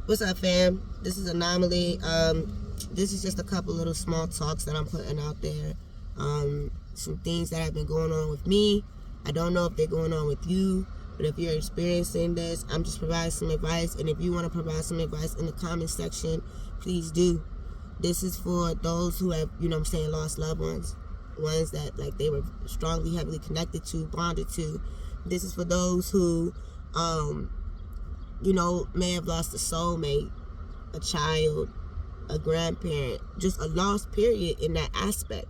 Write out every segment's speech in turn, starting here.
What's up, fam? This is Anomaly. This is just a couple little small talks that I'm putting out there. Some things that have been going on with me. I don't know if they're going on with you, but if you're experiencing this, I'm just providing some advice. And if you want to provide some advice in the comment section, please do. This is for those who have, lost loved ones. Ones that, like, they were strongly, heavily connected to, bonded to. This is for those who, may have lost a soulmate, a child, a grandparent, just a lost period in that aspect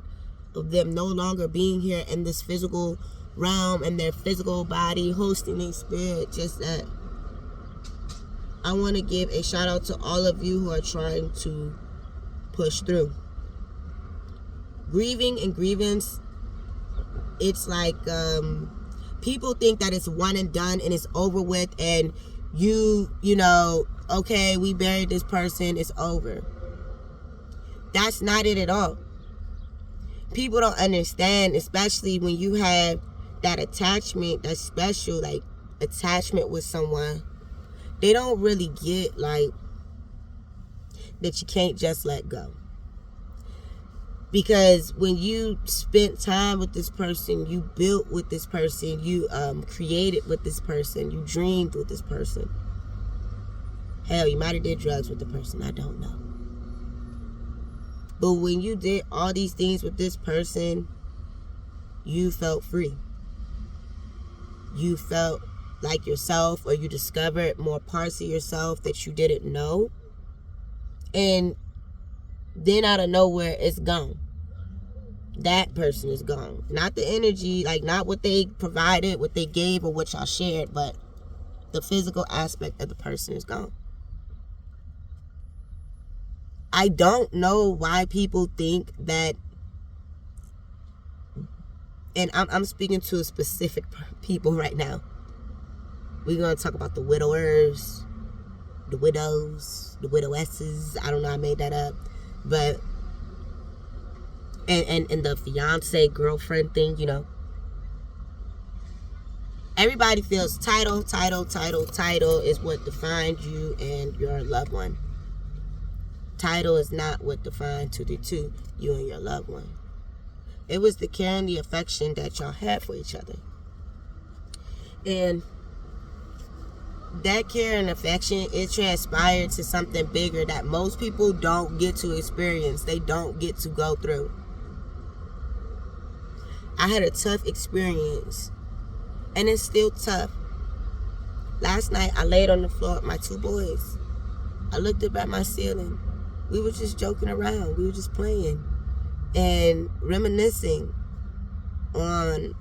of them no longer being here in this physical realm and their physical body hosting their spirit. Just that. I want to give a shout out to all of you who are trying to push through. Grieving and grievance, it's like people think that it's one and done and it's over with, and okay, we buried this person, it's over. That's not it at all. People don't understand, especially when you have that attachment, that special, like, attachment with someone. They don't really get, like, that you can't just let go. Because when you spent time with this person, you built with this person, you created with this person, you dreamed with this person. Hell, you might have did drugs with the person, I don't know. But when you did all these things with this person, you felt free. You felt like yourself, or you discovered more parts of yourself that you didn't know. And then out of nowhere, it's gone. That person is gone. Not the energy, like, not what they provided, what they gave, or what y'all shared, but the physical aspect of the person is gone. I don't know why people think that, and I'm speaking to a specific people right now. We're going to talk about the widowers, the widows, the widowesses. I don't know, I made that up. But and the fiance girlfriend thing, everybody feels title is what defines you and your loved one. Title is not what defines you and your loved one. It was the care and the affection that y'all had for each other. And that care and affection, it transpired to something bigger that most people don't get to experience. They don't get to go through. I had a tough experience, and it's still tough. Last night, I laid on the floor with my two boys. I looked up at my ceiling. We were just joking around. We were just playing and reminiscing on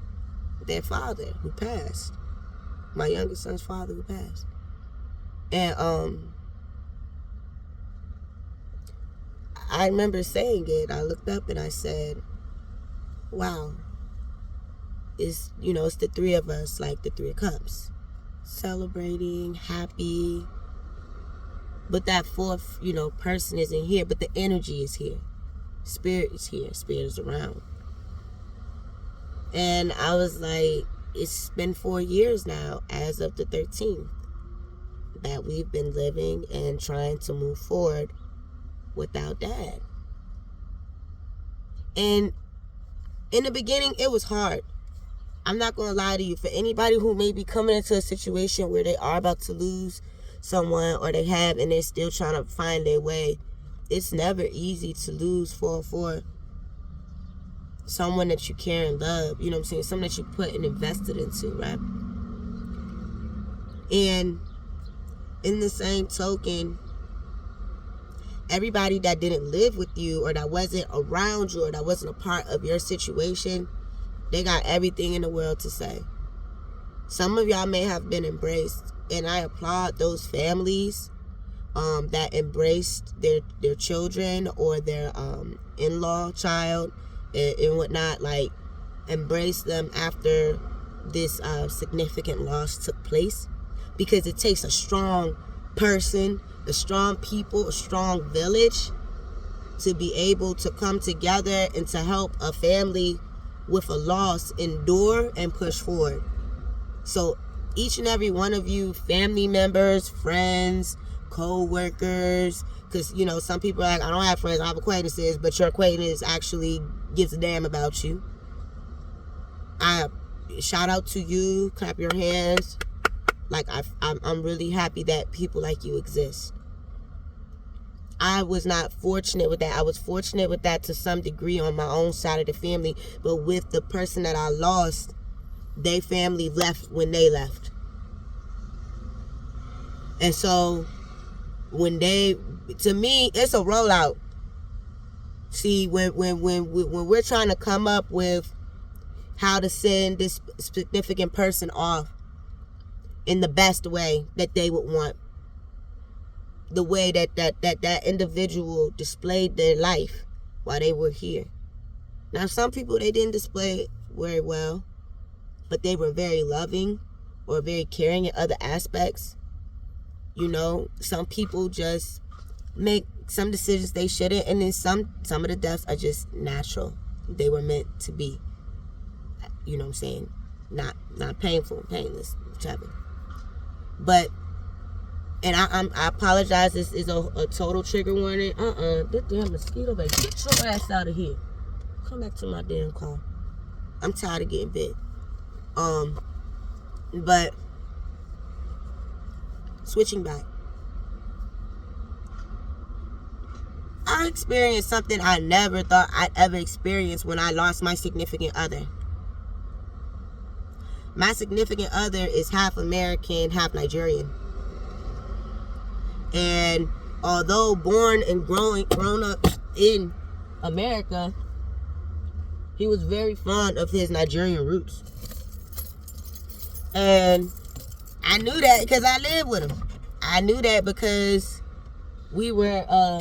their father who passed. My youngest son's father who passed. And I remember saying it. I looked up and I said, wow, it's the three of us, like the Three of Cups, celebrating, happy. But that fourth, person isn't here, but the energy is here. Spirit is here. Spirit is around. And I was like, it's been 4 years now, as of the 13th, that we've been living and trying to move forward without Dad. And in the beginning, it was hard. I'm not going to lie to you. For anybody who may be coming into a situation where they are about to lose someone, or they have, and they're still trying to find their way, it's never easy to lose for someone that you care and love, someone that you put and invested into, right? And in the same token, everybody that didn't live with you, or that wasn't around you, or that wasn't a part of your situation, they got everything in the world to say. Some of y'all may have been embraced, and I applaud those families that embraced their children or their in-law child and whatnot, like, embrace them after this significant loss took place. Because it takes a strong person, a strong people, a strong village to be able to come together and to help a family with a loss endure and push forward. So each and every one of you, family members, friends, co-workers, because, you know, some people are like, I don't have friends, I have acquaintances, but your acquaintance actually gives a damn about you. I shout out to you, clap your hands. Like, I'm really happy that people like you exist. I was not fortunate with that. I was fortunate with that to some degree on my own side of the family, but with the person that I lost, they family left when they left. And so when they, to me, it's a rollout. See, when we're trying to come up with how to send this significant person off in the best way that they would want, the way that individual displayed their life while they were here. Now, some people, they didn't display it very well, but they were very loving or very caring in other aspects. You know, some people just make some decisions they shouldn't, and then some of the deaths are just natural. They were meant to be. You know what I'm saying? Not painful, painless, whichever. But, and I apologize, this is a total trigger warning. This damn mosquito, baby, get your ass out of here. Come back to my damn car. I'm tired of getting bit. But switching back, I experienced something I never thought I'd ever experience when I lost my significant other. My significant other is half American, half Nigerian. And although born and grown up in America, he was very fond of his Nigerian roots. And I knew that because I lived with him. I knew that because we were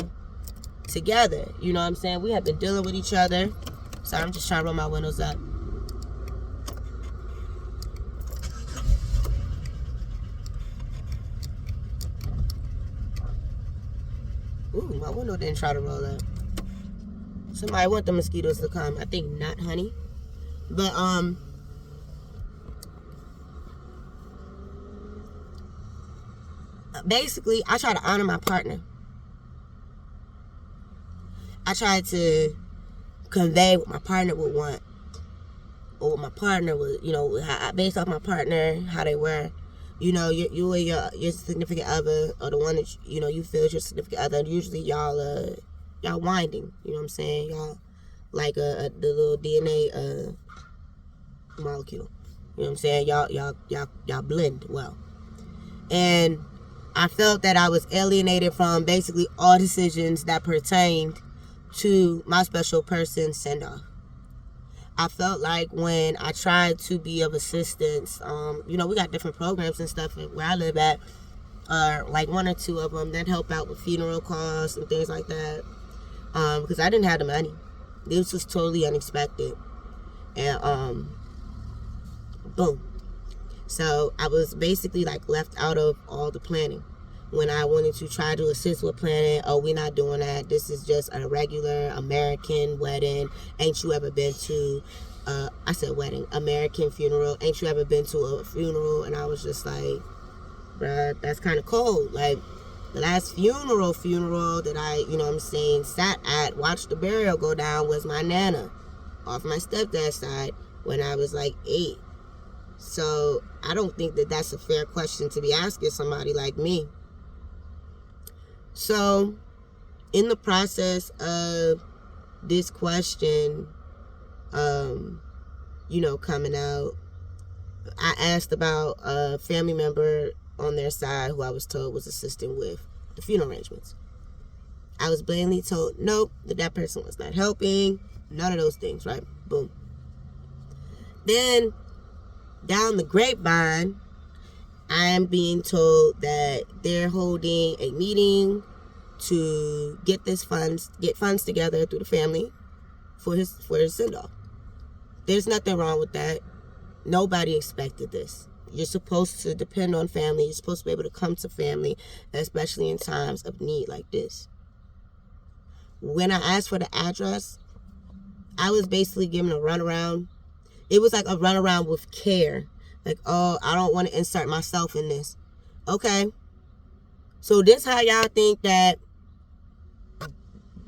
together. You know what I'm saying? We had been dealing with each other. Sorry, I'm just trying to roll my windows up. Ooh, my window didn't try to roll up. Somebody want the mosquitoes to come. I think not, honey. But, basically, I try to honor my partner. I try to convey what my partner would want, or what my partner would, you know, based off my partner, how they were. You know, you and your significant other, or the one that, you know, you feel is your significant other. Usually y'all winding. You know what I'm saying? Y'all like the little DNA molecule. You know what I'm saying? Y'all blend well. And I felt that I was alienated from basically all decisions that pertained to my special person send-off. I felt like when I tried to be of assistance, you know, we got different programs and stuff where I live at, like one or two of them that help out with funeral costs and things like that, because I didn't have the money. This was totally unexpected. And, boom. So I was basically like left out of all the planning. When I wanted to try to assist with planning, oh, we're not doing that. This is just a regular American wedding. Ain't you ever been to, I said wedding, American funeral. Ain't you ever been to a funeral? And I was just like, bruh, that's kind of cold. Like, the last funeral that I, you know what I'm saying, sat at, watched the burial go down was my Nana off my stepdad's side when I was like 8. So I don't think that that's a fair question to be asking somebody like me. So, in the process of this question, you know, coming out, I asked about a family member on their side who I was told was assisting with the funeral arrangements. I was blatantly told, nope, that person was not helping, none of those things, right? Boom. Then, down the grapevine, I am being told that they're holding a meeting to get funds together through the family for his send-off. There's nothing wrong with that. Nobody expected this. You're supposed to depend on family. You're supposed to be able to come to family, especially in times of need like this. When I asked for the address, I was basically given a runaround. It was like a runaround with care. Like, oh, I don't want to insert myself in this. Okay. So this how y'all think that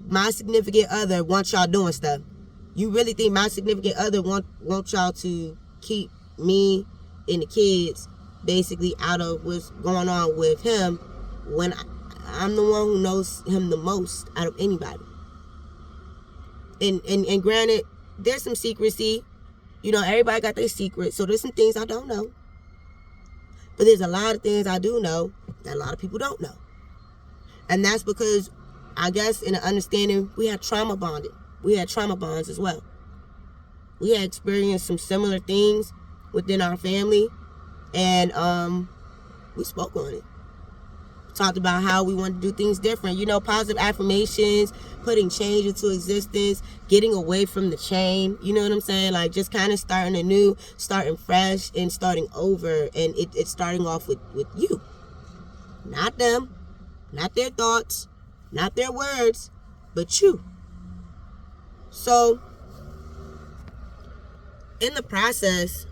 my significant other wants y'all doing stuff? You really think my significant other want y'all to keep me and the kids basically out of what's going on with him when I'm the one who knows him the most out of anybody? And granted, there's some secrecy. You know, everybody got their secrets, so there's some things I don't know. But there's a lot of things I do know that a lot of people don't know. And that's because, I guess, in an understanding, we had trauma bonded. We had trauma bonds as well. We had experienced some similar things within our family, and we spoke on it. Talked about how we want to do things different. You know, positive affirmations, putting change into existence, getting away from the chain. You know what I'm saying? Like, just kind of starting anew, starting fresh, and starting over. And it's starting off with you. Not them, not their thoughts, not their words, but you. So, in the process,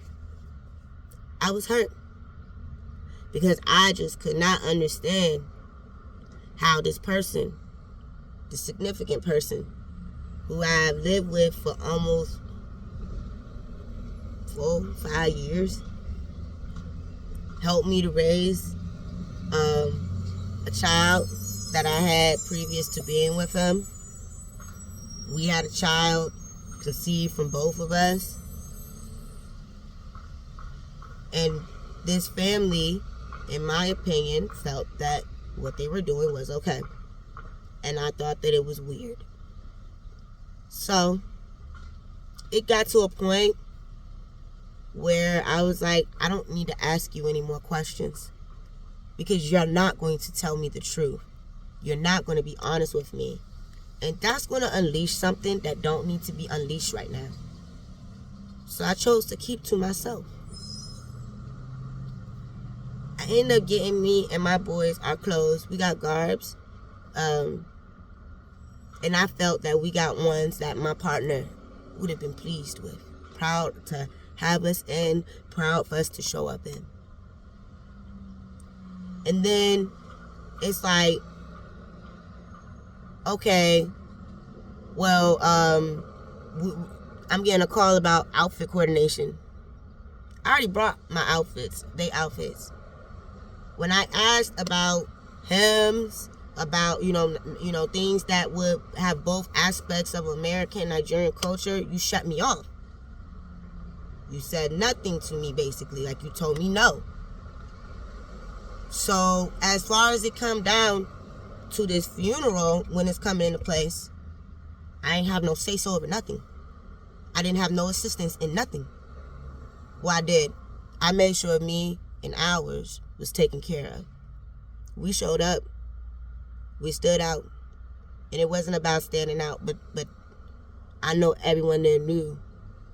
I was hurt. Because I just could not understand how this person, the significant person who I've lived with for almost 4-5 years, helped me to raise a child that I had previous to being with him. We had a child conceived from both of us. And this family, in my opinion, felt that what they were doing was okay. And I thought that it was weird. So, it got to a point where I was like, I don't need to ask you any more questions. Because you're not going to tell me the truth. You're not going to be honest with me. And that's going to unleash something that don't need to be unleashed right now. So I chose to keep to myself. I ended up getting me and my boys our clothes. We got garbs. And I felt that we got ones that my partner would have been pleased with. Proud to have us in. Proud for us to show up in. And then it's like, okay, well, I'm getting a call about outfit coordination. I already brought my outfits, they outfits. When I asked about hymns, about, you know, things that would have both aspects of American Nigerian culture, you shut me off. You said nothing to me, basically, like you told me no. So, as far as it come down to this funeral, when it's coming into place, I ain't have no say-so over nothing. I didn't have no assistance in nothing. Well, I did. I made sure me and ours was taken care of. We showed up. We stood out. And it wasn't about standing out, but I know everyone there knew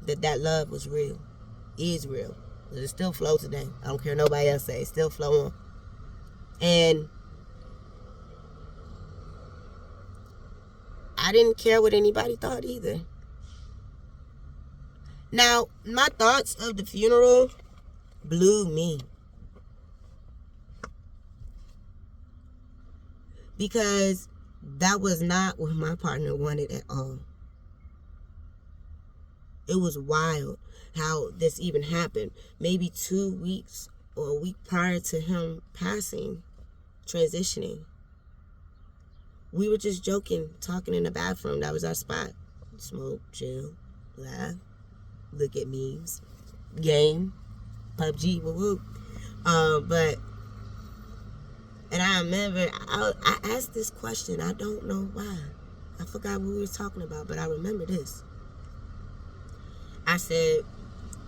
that love was real. Is real. It still flows today. I don't care what nobody else say. It still flow on. And I didn't care what anybody thought either. Now, my thoughts of the funeral blew me. Because that was not what my partner wanted at all. It was wild how this even happened. Maybe 2 weeks or a week prior to him passing, transitioning. We were just joking, talking in the bathroom. That was our spot. Smoke, chill, laugh, look at memes, game, PUBG, woo-woo. And I remember, I asked this question. I don't know why. I forgot what we were talking about, but I remember this. I said,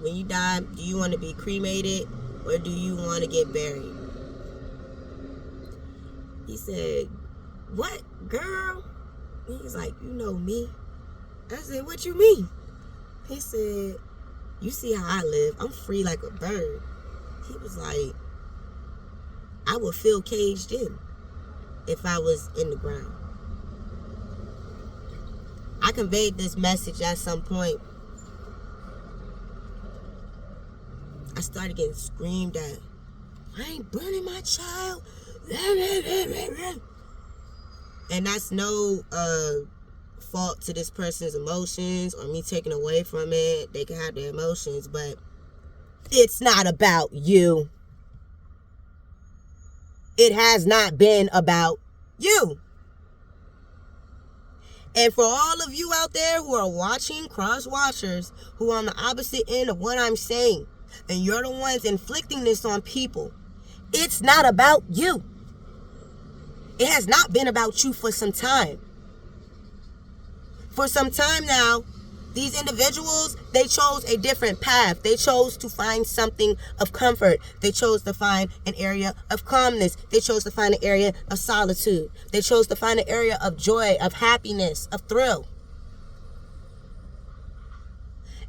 when you die, do you want to be cremated or do you want to get buried? He said, what, girl? He was like, you know me. I said, what you mean? He said, you see how I live. I'm free like a bird. He was like, I would feel caged in if I was in the ground. I conveyed this message at some point. I started getting screamed at. I ain't burning my child. And that's no fault to this person's emotions or me taking away from it. They can have their emotions, but it's not about you. It has not been about you. And for all of you out there who are watching, cross watchers, who are on the opposite end of what I'm saying, and you're the ones inflicting this on people, it's not about you. It has not been about you for some time. For some time now, these individuals, they chose a different path. They chose to find something of comfort. They chose to find an area of calmness. They chose to find an area of solitude. They chose to find an area of joy, of happiness, of thrill.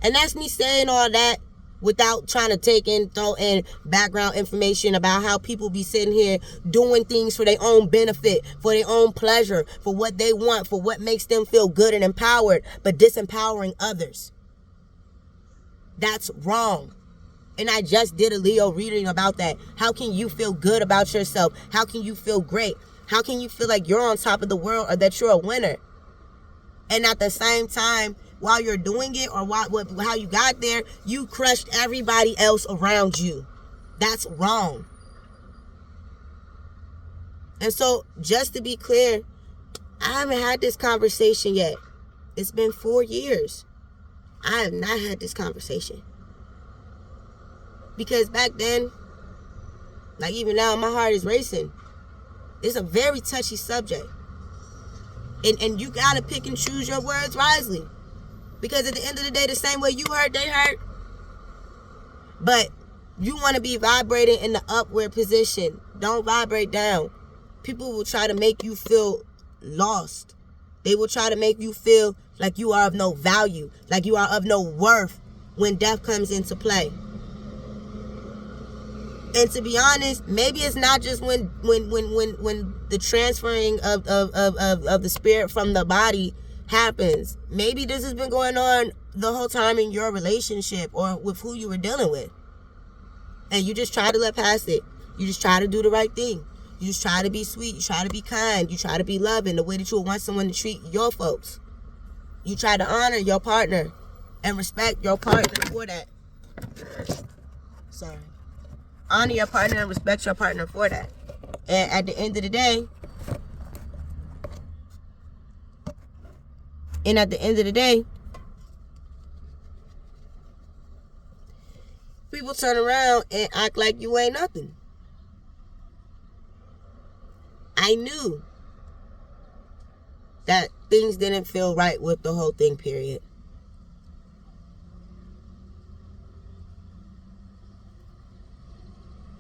And that's me saying all that without trying to throw in background information about how people be sitting here doing things for their own benefit, for their own pleasure, for what they want, for what makes them feel good and empowered, but disempowering others. That's wrong. And I just did a Leo reading about that. How can you feel good about yourself? How can you feel great? How can you feel like you're on top of the world or that you're a winner? And at the same time, while you're doing it or how you got there, you crushed everybody else around you. That's wrong. And so, just to be clear, I haven't had this conversation yet. It's been 4 years. I have not had this conversation. Because back then, like even now, my heart is racing. It's a very touchy subject. And you gotta pick and choose your words wisely. Because at the end of the day, the same way you hurt, they hurt. But you want to be vibrating in the upward position. Don't vibrate down. People will try to make you feel lost. They will try to make you feel like you are of no value, like you are of no worth when death comes into play. And to be honest, maybe it's not just when the transferring of the spirit from the body happens. Maybe this has been going on the whole time in your relationship or with who you were dealing with. And you just try to let past it. You just try to do the right thing. You just try to be sweet. You try to be kind. You try to be loving the way that you would want someone to treat your folks. You try to honor your partner and respect your partner for that. Sorry. Honor your partner and respect your partner for that. And at the end of the day, people turn around and act like you ain't nothing. I knew that things didn't feel right with the whole thing, period.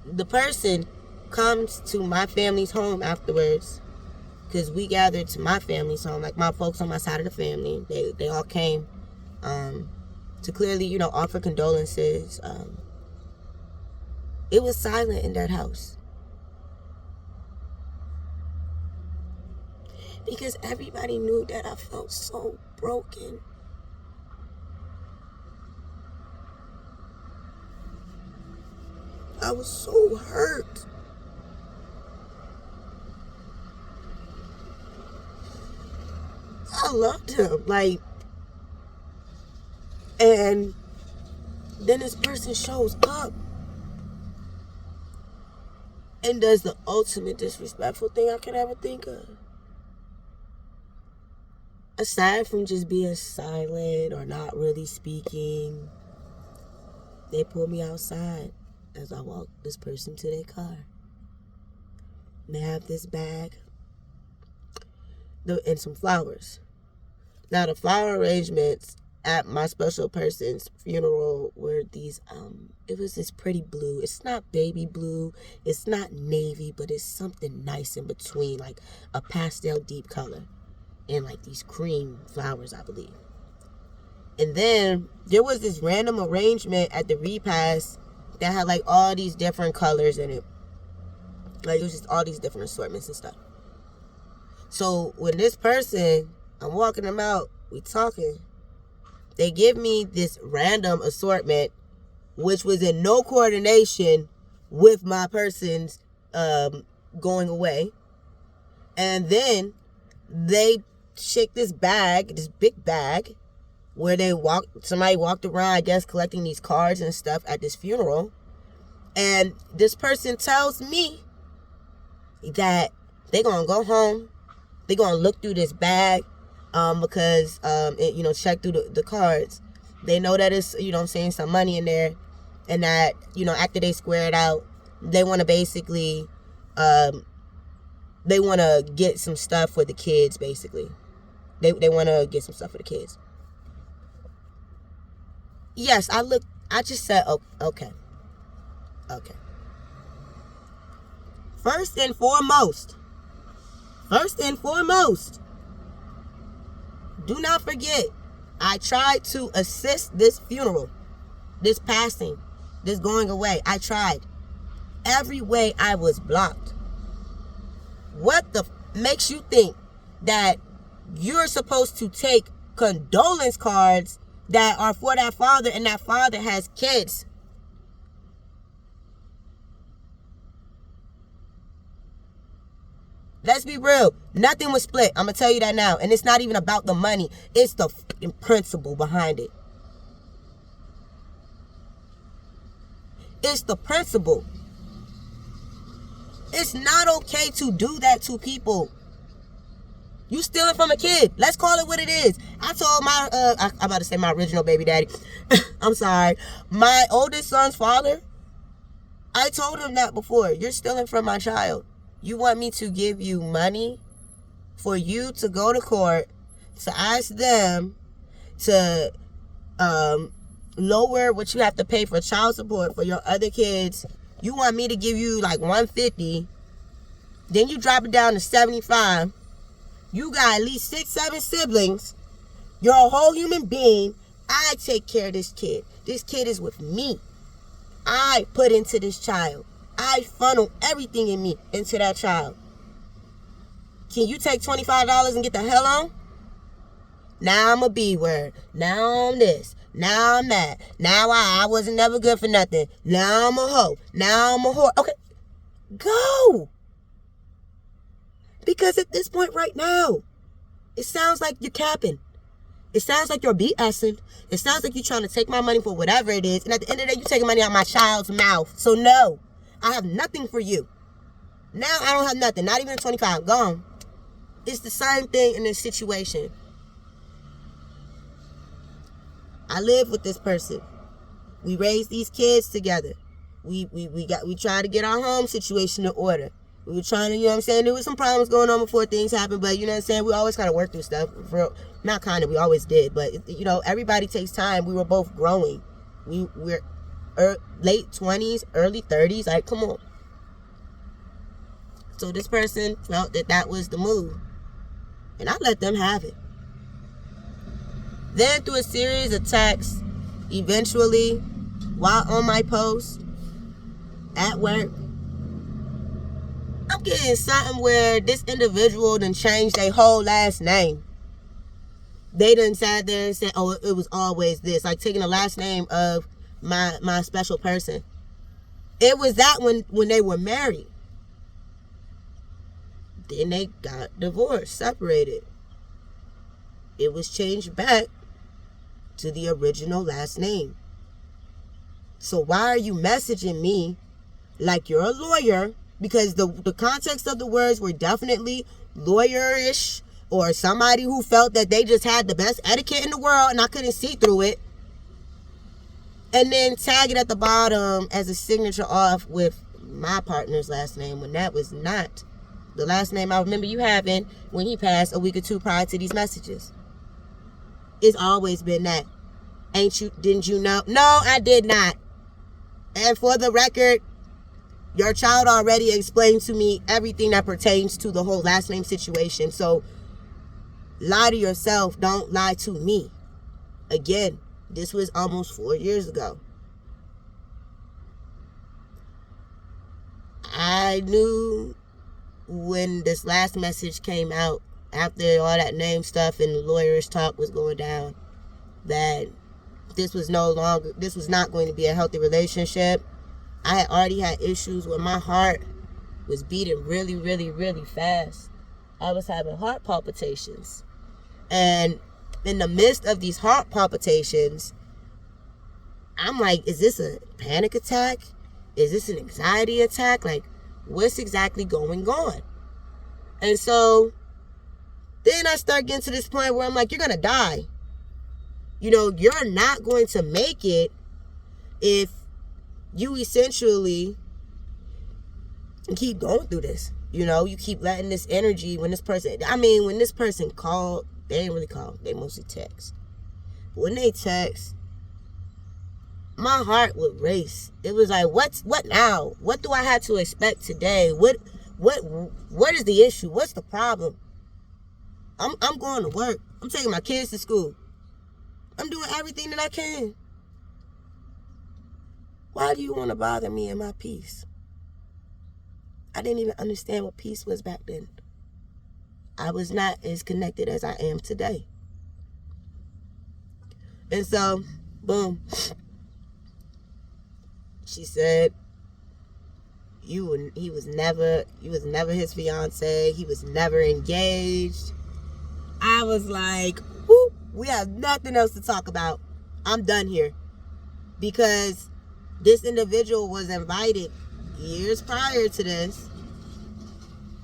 The person comes to my family's home afterwards, because we gathered to my family's home, like my folks on my side of the family. They all came to clearly, offer condolences. It was silent in that house. Because everybody knew that I felt so broken. I was so hurt. I loved him, and then this person shows up and does the ultimate disrespectful thing I could ever think of. Aside from just being silent or not really speaking, they pulled me outside as I walked this person to their car. And they have this bag and some flowers. Now, the flower arrangements at my special person's funeral were these, it was this pretty blue. It's not baby blue. It's not navy, but it's something nice in between, like a pastel deep color. And like these cream flowers, I believe. And then there was this random arrangement at the repast that had like all these different colors in it. Like it was just all these different assortments and stuff. So when this person, I'm walking them out, we talking, they give me this random assortment, which was in no coordination with my person's going away. And then they shake this bag, this big bag, where somebody walked around, I guess, collecting these cards and stuff at this funeral. And this person tells me that they're going to go home. They're going to look through this bag because, check through the cards. They know that it's, some money in there. And that, after they square it out, they want to basically, they want to get some stuff for the kids, basically. They want to get some stuff for the kids. Yes, I just said, okay. First and foremost, do not forget, I tried to assist this funeral, this passing, this going away. I tried. Every way I was blocked. What the makes you think that you're supposed to take condolence cards that are for that father and that father has kids? Let's be real. Nothing was split. I'm going to tell you that now. And it's not even about the money. It's the fucking principle behind it. It's the principle. It's not okay to do that to people. You stealing from a kid. Let's call it what it is. I told I'm about to say my original baby daddy. I'm sorry. My oldest son's father. I told him that before. You're stealing from my child. You want me to give you money for you to go to court to ask them to lower what you have to pay for child support for your other kids. You want me to give you like $150, then you drop it down to $75. You got at least 6-7 siblings. You're a whole human being. I take care of this kid. This kid is with me. I put into this child. I funnel everything in me into that child. Can you take $25 and get the hell on? Now I'm a B word. Now I'm this. Now I'm that. Now I wasn't never good for nothing. Now I'm a hoe. Now I'm a whore. Okay. Go. Because at this point right now, it sounds like you're capping. It sounds like you're BSing. It sounds like you're trying to take my money for whatever it is. And at the end of the day, you're taking money out of my child's mouth. So no, I have nothing for you. Now I don't have nothing. Not even 25. Gone. It's the same thing in this situation. I live with this person. We raised these kids together. We tried to get our home situation in order. We were trying to, there was some problems going on before things happened, but we always kind of worked through stuff. Not kind of, we always did, but everybody takes time. We were both growing. We're late 20s, early 30s, like, come on. So this person felt that was the move, and I let them have it. Then through a series of texts, eventually, while on my post, at work, I'm getting something where this individual done changed their whole last name. They done sat there and said, oh, it was always this. Like taking the last name of my special person. It was that when they were married. Then they got divorced, separated. It was changed back to the original last name. So why are you messaging me like you're a lawyer? Because the context of the words were definitely lawyerish, or somebody who felt that they just had the best etiquette in the world and I couldn't see through it. And then tag it at the bottom as a signature off with my partner's last name, when that was not the last name I remember you having when he passed a week or two prior to these messages. It's always been that. Didn't you know? No, I did not. And for the record, your child already explained to me everything that pertains to the whole last name situation. So lie to yourself. Don't lie to me. Again, this was almost 4 years ago. I knew when this last message came out, after all that name stuff and the lawyerish talk was going down, that this was not going to be a healthy relationship. I had already had issues with my heart, was beating really, really, really fast. I was having heart palpitations. And in the midst of these heart palpitations, I'm like, is this a panic attack? Is this an anxiety attack? Like, what's exactly going on? And so then I start getting to this point where I'm like, you're going to die. You're not going to make it if you essentially keep going through this. You keep letting this energy, when this person called, they didn't really call, they mostly text. But when they text, my heart would race. It was like, what now? What do I have to expect today? What is the issue? What's the problem? I'm going to work. I'm taking my kids to school. I'm doing everything that I can. Why do you want to bother me and my peace? I didn't even understand what peace was back then. I was not as connected as I am today. And so, boom. She said, he was never his fiance. He was never engaged. I was like, whoop, we have nothing else to talk about. I'm done here. Because this individual was invited years prior to this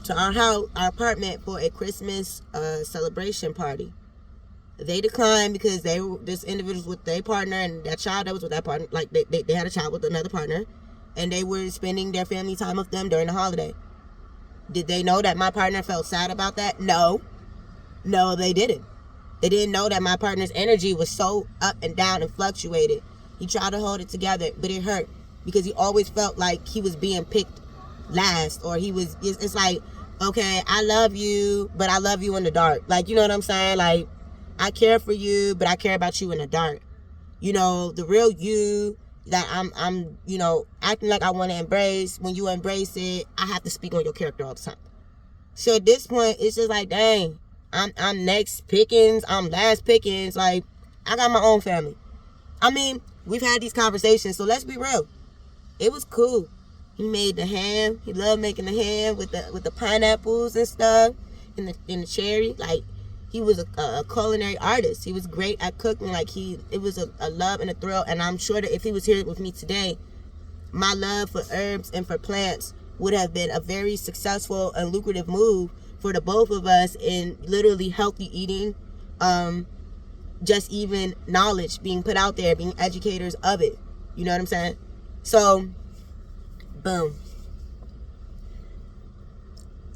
to our house, our apartment, for a Christmas celebration party. They declined because this individual was with their partner, and that child that was with that partner, like they had a child with another partner, and they were spending their family time with them during the holiday. Did they know that my partner felt sad about that? No, they didn't. They didn't know that my partner's energy was so up and down and fluctuated. He tried to hold it together, but it hurt because he always felt like he was being picked last, or it's like, okay, I love you, but I love you in the dark. Like, you know what I'm saying? Like, I care for you, but I care about you in the dark. The real you that I'm acting like I want to embrace. When you embrace it, I have to speak on your character all the time. So at this point, it's just like, dang, I'm next pickings, I'm last pickings. Like, I got my own family. We've had these conversations, so let's be real. It was cool. He made the ham. He loved making the ham with the pineapples and stuff, and the cherry. Like, he was a culinary artist. He was great at cooking. Like, it was a love and a thrill. And I'm sure that if he was here with me today, my love for herbs and for plants would have been a very successful and lucrative move for the both of us in literally healthy eating, just even knowledge being put out there, being educators of it. You know what I'm saying? So, boom.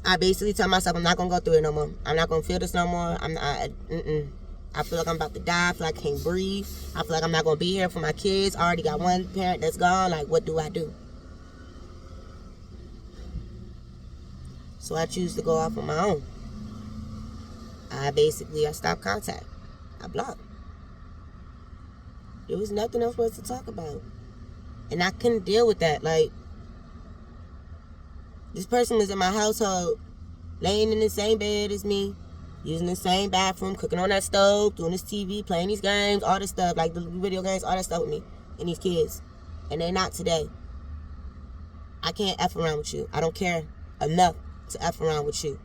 I basically tell myself I'm not going to go through it no more. I'm not going to feel this no more. I feel like I'm about to die. I feel like I can't breathe. I feel like I'm not going to be here for my kids. I already got one parent that's gone. Like, what do I do? So I choose to go off on my own. I stopped contact. I blocked. There was nothing else for us to talk about. And I couldn't deal with that. Like, this person was in my household, laying in the same bed as me, using the same bathroom, cooking on that stove, doing this TV, playing these games, all this stuff, like the video games, all that stuff with me and these kids. And they're not today. I can't F around with you. I don't care enough to F around with you.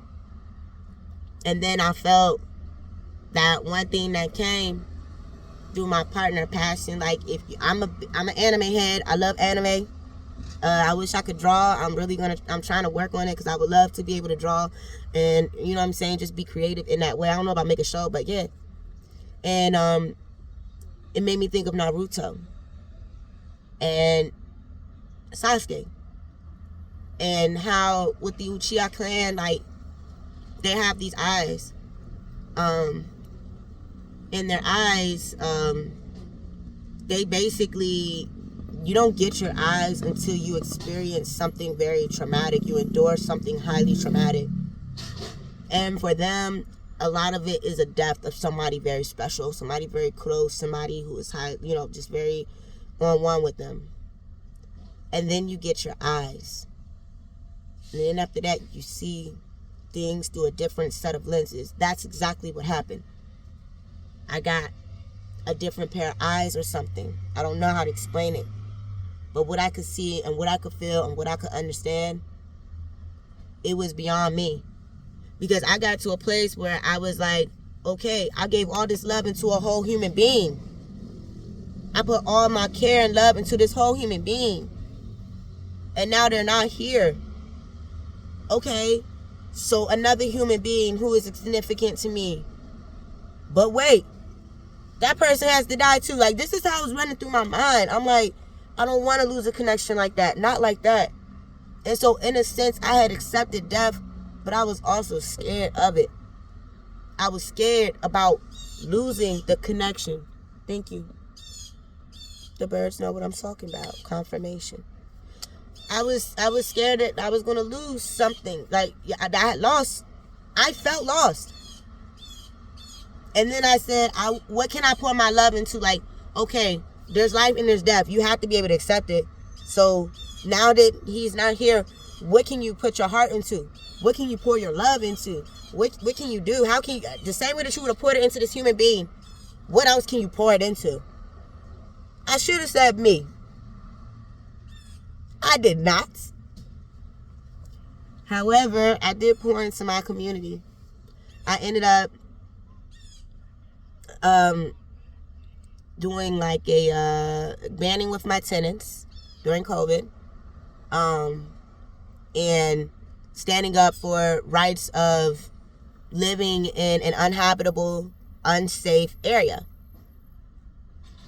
And then I felt that one thing that came through my partner passing, like, I'm an anime head. I love anime. I wish I could draw. I'm trying to work on it because I would love to be able to draw and, you know what I'm saying, just be creative in that way. I don't know about make a show, but yeah. And it made me think of Naruto and Sasuke and how with the Uchiha clan, like, they have these eyes. In their eyes, they basically, you don't get your eyes until you experience something very traumatic. You endure something highly traumatic. And for them, a lot of it is a death of somebody very special, somebody very close, somebody who is high, just very on one with them. And then you get your eyes. And then after that, you see things through a different set of lenses. That's exactly what happened. I got a different pair of eyes or something. I don't know how to explain it. But what I could see and what I could feel and what I could understand it was beyond me. Because I got to a place where I was like, okay, I gave all this love into a whole human being. I put all my care and love into this whole human being. And now they're not here. Okay, so another human being who is significant to me. But wait, that person has to die too. Like, this is how it's running through my mind. I'm like, I don't want to lose a connection like that. Not like that. And so, in a sense, I had accepted death, but I was also scared of it. I was scared about losing the connection. Thank you. The birds know what I'm talking about. Confirmation. I was scared that I was going to lose something. Like, I had lost. I felt lost. And then I said, what can I pour my love into? Like, okay, there's life and there's death. You have to be able to accept it. So now that he's not here, what can you put your heart into? What can you pour your love into? What can you do? How can you, the same way that you would have poured it into this human being, what else can you pour it into? I should have said me. I did not. However, I did pour into my community. I ended up doing like a banning with my tenants during COVID, and standing up for rights of living in an uninhabitable, unsafe area.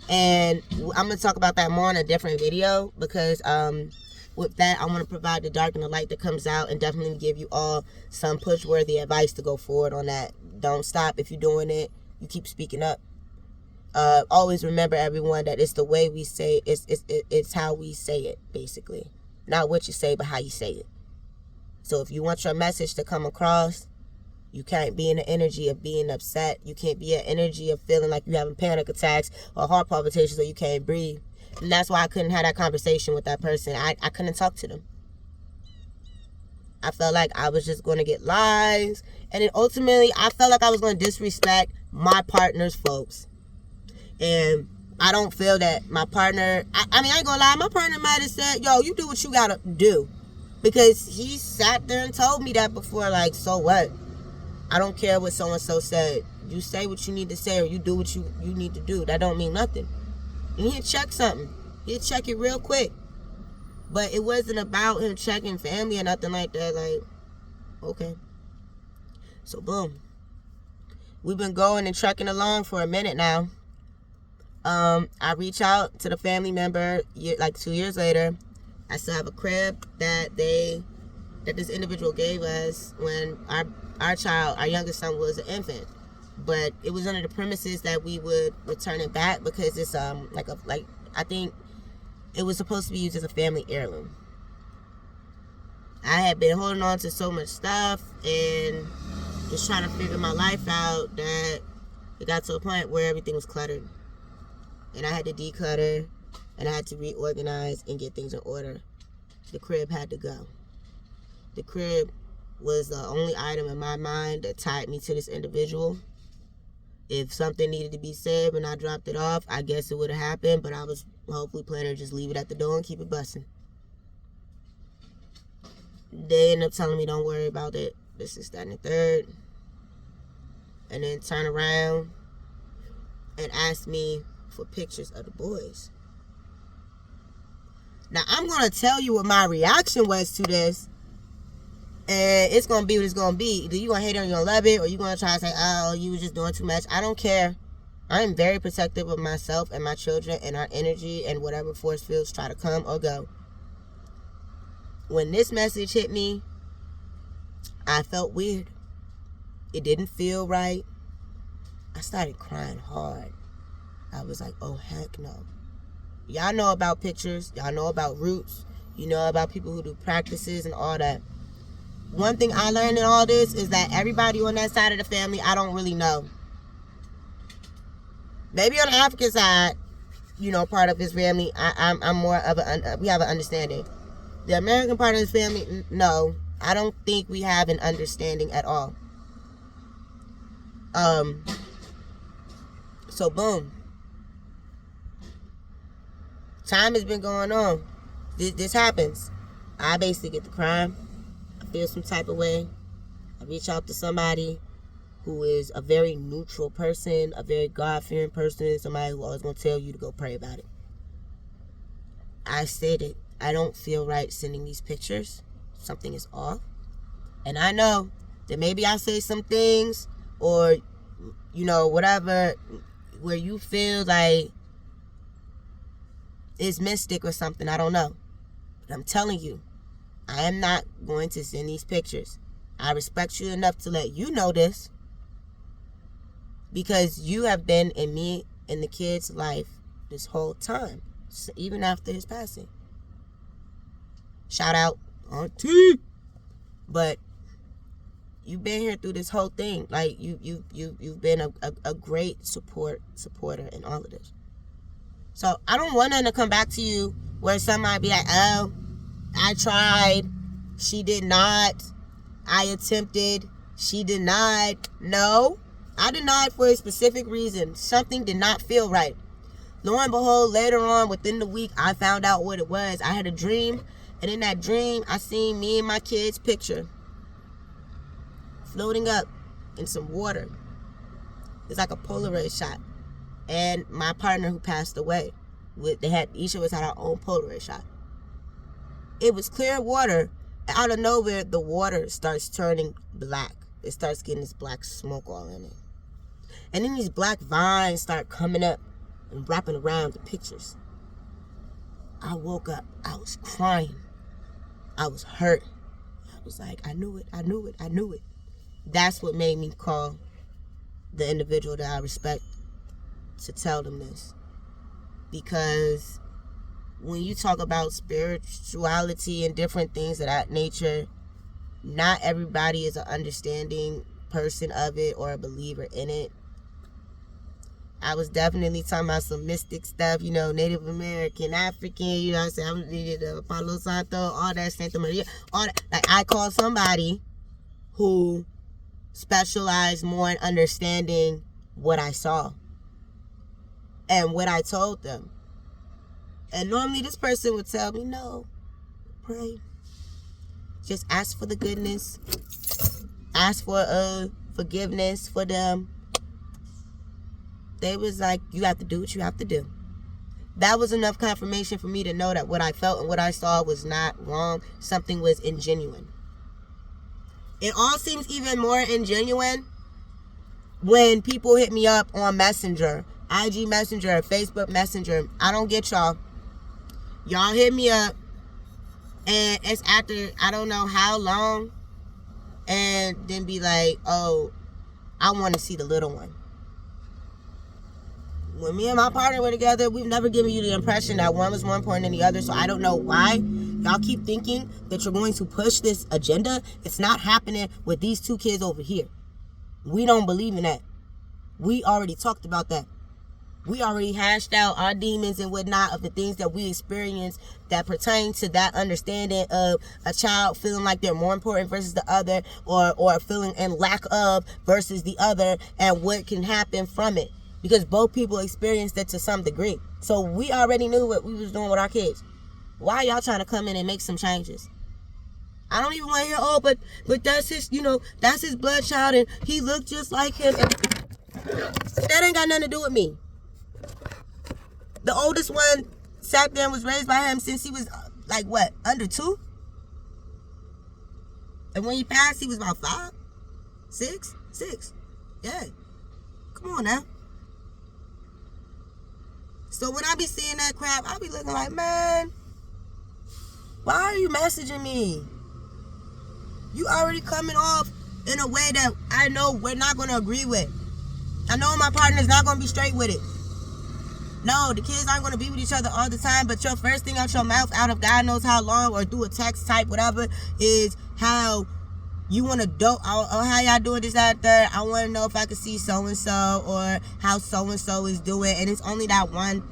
And I'm going to talk about that more in a different video, because with that, I want to provide the dark and the light that comes out, and definitely give you all some push-worthy advice to go forward on that. Don't stop. If you're doing it, you keep speaking up. Always remember, everyone, that it's the way we say it. It's how we say it, basically. Not what you say, but how you say it. So if you want your message to come across, you can't be in the energy of being upset. You can't be in energy of feeling like you're having panic attacks or heart palpitations or you can't breathe. And that's why I couldn't have that conversation with that person. I couldn't talk to them. I felt like I was just going to get lies. And then ultimately, I felt like I was going to disrespect my partner's folks. And I don't feel that my partner... I mean, I ain't going to lie. My partner might have said, yo, you do what you got to do. Because he sat there and told me that before. Like, so what? I don't care what so-and-so said. You say what you need to say, or you do what you need to do. That don't mean nothing. And he'll check something. He'll check it real quick. But it wasn't about him checking family or nothing like that. Like, okay. So, boom. We've been going and trucking along for a minute now. I reach out to the family member like 2 years later. I still have a crib that this individual gave us when our youngest son was an infant. But it was under the premises that we would return it back, because it's I think it was supposed to be used as a family heirloom. I had been holding on to so much stuff and just trying to figure my life out, that it got to a point where everything was cluttered. And I had to declutter, and I had to reorganize and get things in order. The crib had to go. The crib was the only item in my mind that tied me to this individual. If something needed to be said when I dropped it off, I guess it would have happened, but I was hopefully planning to just leave it at the door and keep it busting. They ended up telling me, don't worry about it. This is that and the third. And then turn around and ask me for pictures of the boys. Now, I'm going to tell you what my reaction was to this. And it's going to be what it's going to be. Either you're going to hate it or you're going to love it, or you're going to try to say, oh, you were just doing too much. I don't care. I am very protective of myself and my children and our energy and whatever force fields try to come or go. When this message hit me, I felt weird. It didn't feel right. I started crying hard. I was like, oh, heck no. Y'all know about pictures. Y'all know about roots. You know about people who do practices and all that. One thing I learned in all this is that everybody on that side of the family, I don't really know. Maybe on the African side, you know, part of his family, I'm more of we have an understanding. The American part of his family, no. I don't think we have an understanding at all. So, boom. Time has been going on. This happens. I basically get the crime. feel some type of way, I reach out to somebody who is a very neutral person, a very God-fearing person, somebody who always going to tell you to go pray about it. I stated, I don't feel right sending these pictures. Something is off. And I know that maybe I say some things or, whatever, where you feel like it's mystic or something. I don't know. But I'm telling you, I am not going to send these pictures. I respect you enough to let you know this because you have been in me and the kid's life this whole time, even after his passing. Shout out, Auntie. But you've been here through this whole thing. Like you've been a great supporter in all of this. So I don't want them to come back to you where somebody be like, oh, I tried, she did not. I attempted, she denied. No, I denied for a specific reason. Something did not feel right. Lo and behold, later on within the week, I found out what it was. I had a dream, and in that dream, I seen me and my kid's picture floating up in some water. It's like a Polaroid shot. And my partner who passed away, each of us had our own Polaroid shot. It was clear water. Out of nowhere, the water starts turning black. It starts getting this black smoke all in it. And then these black vines start coming up and wrapping around the pictures. I woke up. I was crying. I was hurt. I was like, I knew it. That's what made me call the individual that I respect to tell them this. Because when you talk about spirituality and different things of that nature, not everybody is an understanding person of it or a believer in it. I was definitely talking about some mystic stuff, Native American, African, I'm saying, Palo Santo, all that, Santa Maria, all that. Like, I call somebody who specialized more in understanding what I saw and what I told them. And normally this person would tell me, no, pray. Just ask for the goodness. Ask for forgiveness for them. They was like, you have to do what you have to do. That was enough confirmation for me to know that what I felt and what I saw was not wrong. Something was ingenuine. It all seems even more ingenuine when people hit me up on Messenger, IG Messenger, Facebook Messenger. I don't get y'all. Y'all hit me up, and it's after I don't know how long, and then be like, oh, I want to see the little one. When me and my partner were together, we've never given you the impression that one was more important than the other, so I don't know why y'all keep thinking that you're going to push this agenda. It's not happening with these two kids over here. We don't believe in that. We already talked about that. We already hashed out our demons and whatnot of the things that we experience that pertain to that understanding of a child feeling like they're more important versus the other, or feeling in lack of versus the other, and what can happen from it. Because both people experienced it to some degree. So we already knew what we was doing with our kids. Why y'all trying to come in and make some changes? I don't even want to hear, oh, but that's his, that's his blood child and he looked just like him. That ain't got nothing to do with me. The oldest one sat there and was raised by him since he was, under 2? And when he passed, he was about 5? 6? 6. Yeah. Come on now. So when I be seeing that crap, I be looking like, man, why are you messaging me? You already coming off in a way that I know we're not going to agree with. I know my partner's not going to be straight with it. No, the kids aren't going to be with each other all the time, but your first thing out your mouth, out of God knows how long, or through a text type, whatever, is how you want to dope, or how y'all doing this, that, third. I want to know if I can see so-and-so, or how so-and-so is doing, and it's only that one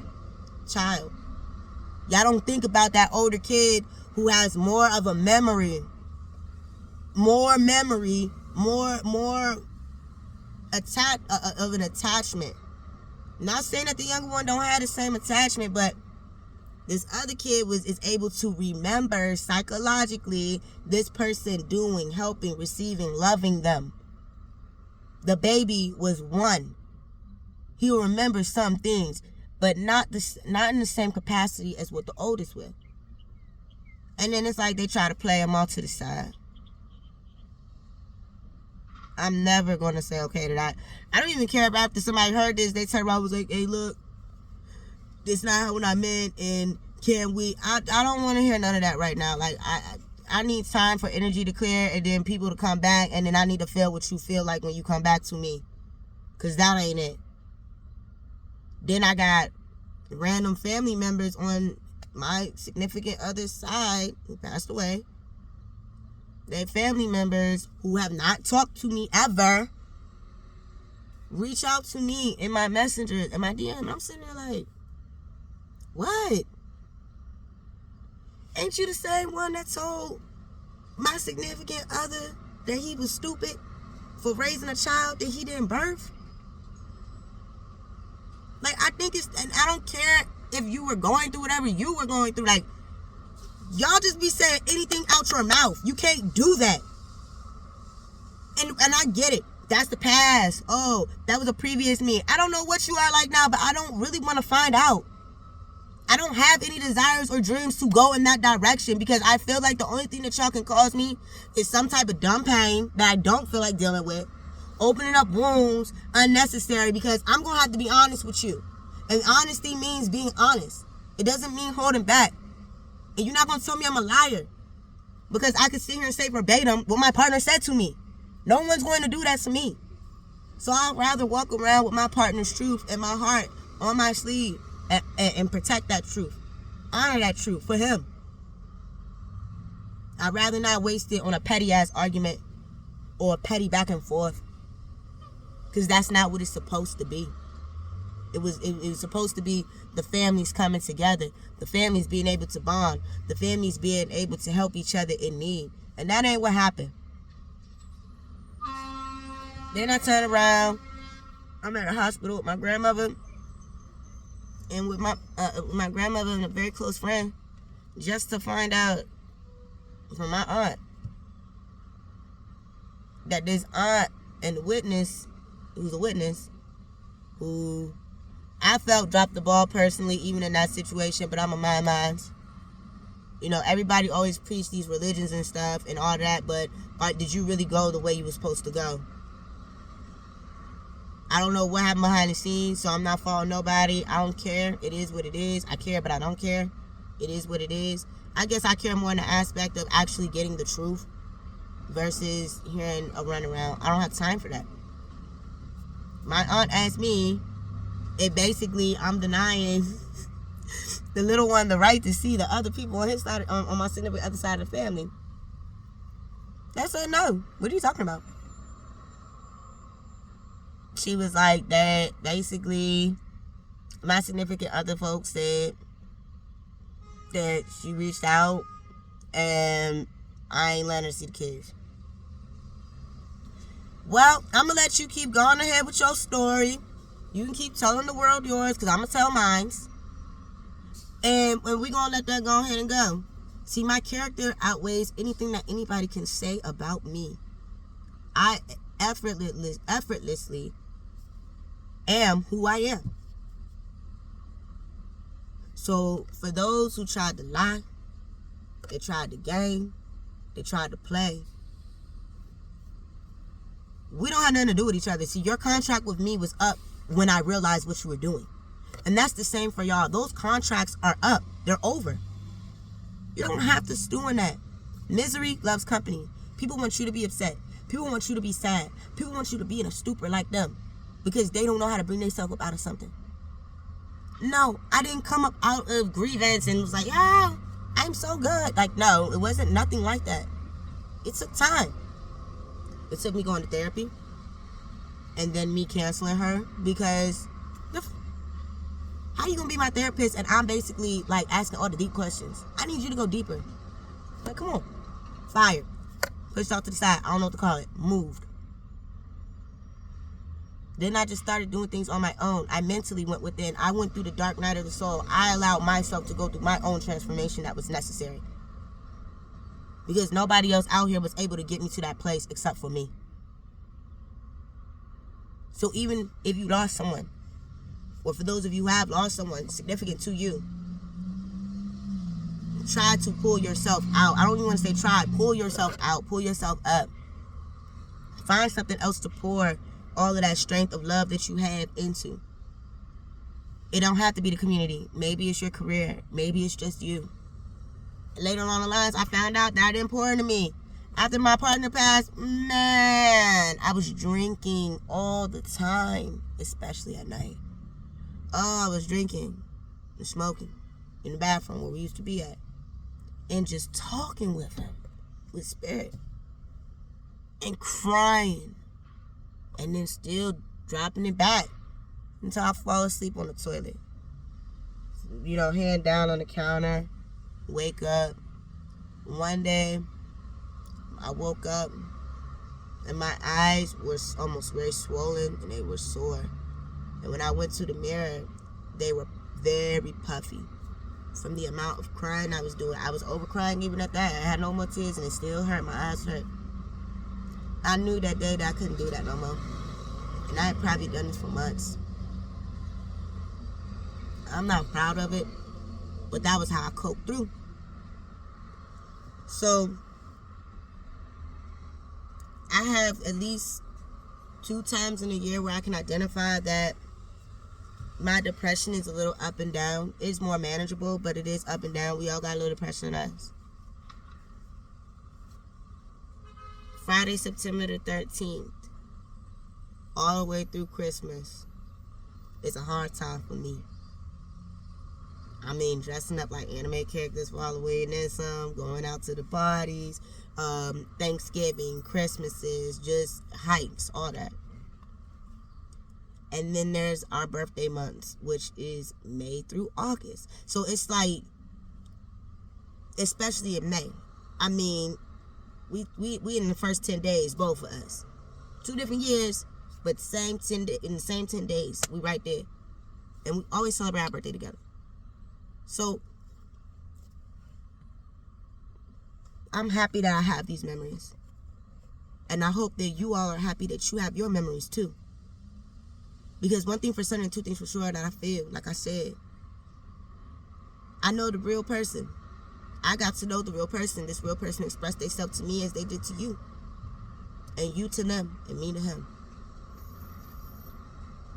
child. Y'all don't think about that older kid who has more of a memory, more of an attachment. Not saying that the younger one don't have the same attachment, but This other kid is able to remember psychologically this person doing, helping, receiving, loving them. The baby was 1. He will remember some things, but not in the same capacity as what the oldest will. And then it's like they try to play them all to the side. I'm never going to say okay to that. I don't even care if after somebody heard this, they turn around and was like, hey, look, this not what I meant, and can we... I don't want to hear none of that right now. Like, I need time for energy to clear, and then people to come back, and then I need to feel what you feel like when you come back to me. Because that ain't it. Then I got random family members on my significant other's side who passed away. They family members who have not talked to me ever reach out to me in my messenger, in my DM. I'm sitting there like, what? Ain't you the same one that told my significant other that he was stupid for raising a child that he didn't birth? Like, I think and I don't care if you were going through whatever you were going through. Like, y'all just be saying anything out your mouth. You can't do that. And I get it. That's the past. Oh, that was a previous me. I don't know what you are like now, but I don't really want to find out. I don't have any desires or dreams to go in that direction, because I feel like the only thing that y'all can cause me is some type of dumb pain that I don't feel like dealing with. Opening up wounds unnecessary, because I'm going to have to be honest with you. And honesty means being honest. It doesn't mean holding back. And you're not going to tell me I'm a liar, because I can sit here and say verbatim what my partner said to me. No one's going to do that to me. So I'd rather walk around with my partner's truth in my heart, on my sleeve, and protect that truth. Honor that truth for him. I'd rather not waste it on a petty-ass argument or a petty back and forth, because that's not what it's supposed to be. It was supposed to be the families coming together, the families being able to bond, the families being able to help each other in need. And that ain't what happened. Then I turn around. I'm at a hospital with my grandmother, and with my grandmother and a very close friend, just to find out from my aunt that this aunt and the witness, who's a witness, who I felt dropped the ball personally, even in that situation, but I'm a mind minds. You know, everybody always preach these religions and stuff and all that, but did you really go the way you were supposed to go? I don't know what happened behind the scenes, so I'm not following nobody. I don't care. It is what it is. I care, but I don't care. It is what it is. I guess I care more in the aspect of actually getting the truth versus hearing a runaround. I don't have time for that. My aunt asked me if basically I'm denying the little one the right to see the other people on his side, on my significant other side of the family. I said, no. What are you talking about? She was like that basically my significant other folks said that she reached out and I ain't letting her see the kids. Well, I'm going to let you keep going ahead with your story. You can keep telling the world yours, because I'm going to tell mine. And we're going to let that go ahead and go. See, my character outweighs anything that anybody can say about me. I effortlessly am who I am. So for those who tried to lie, they tried to game, they tried to play, we don't have nothing to do with each other. See, your contract with me was up when I realized what you were doing. And that's the same for y'all. Those contracts are up. They're over. You don't have to stew in that. Misery loves company. People want you to be upset. People want you to be sad. People want you to be in a stupor like them, because they don't know how to bring themselves up out of something. No, I didn't come up out of grievance and was like, yeah, I'm so good. Like, no, it wasn't nothing like that. It took time. It took me going to therapy and then me canceling her, because how you gonna be my therapist and I'm basically like asking all the deep questions? I need you to go deeper. Like, come on. Fired. Pushed off to the side. I don't know what to call it. Moved. Then I just started doing things on my own. I mentally went within. I went through the dark night of the soul. I allowed myself to go through my own transformation that was necessary. Because nobody else out here was able to get me to that place except for me. So even if you lost someone, or for those of you who have lost someone significant to you, try to pull yourself out. I don't even want to say try. Pull yourself out. Pull yourself up. Find something else to pour all of that strength of love that you have into. It don't have to be the community. Maybe it's your career. Maybe it's just you. Later on the lines, I found out that didn't pour into me. After my partner passed, man, I was drinking all the time, especially at night. Oh, I was drinking and smoking in the bathroom where we used to be at. And just talking with him, with spirit. And crying. And then still dropping it back until I fall asleep on the toilet. You know, hand down on the counter, wake up. One day, I woke up and my eyes were almost very swollen and they were sore. And when I went to the mirror, they were very puffy from the amount of crying I was doing. I was over crying even at that. I had no more tears and it still hurt. My eyes hurt. I knew that day that I couldn't do that no more. And I had probably done this for months. I'm not proud of it, but that was how I coped through. So, I have at least 2 times in a year where I can identify that my depression is a little up and down. It's more manageable, but it is up and down. We all got a little depression in us. Friday, September the 13th, all the way through Christmas, is a hard time for me. I mean, dressing up like anime characters for Halloween and some, going out to the parties, Thanksgiving, Christmases, just hikes, all that. And then there's our birthday months, which is May through August. So it's like, especially in May. I mean, we in the first 10 days, both of us. 2 different years, but in the same 10 days, we right there. And we always celebrate our birthday together. So, I'm happy that I have these memories. And I hope that you all are happy that you have your memories too. Because one thing for certain and 2 things for sure that I feel, like I said, I know the real person. I got to know the real person. This real person expressed themselves to me as they did to you. And you to them, and me to him.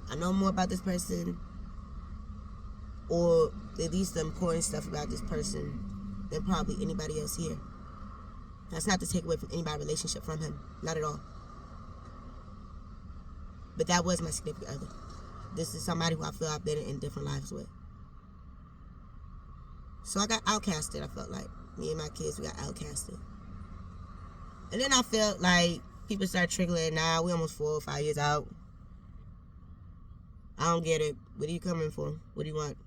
I know more about this person, or at least the important stuff about this person, than probably anybody else here. That's not to take away from anybody's relationship from him. Not at all. But that was my significant other. This is somebody who I feel I've been in different lives with. So I got outcasted, I felt like. Me and my kids, we got outcasted. And then I felt like people start trickling. Now we almost 4 or 5 years out. I don't get it. What are you coming for? What do you want?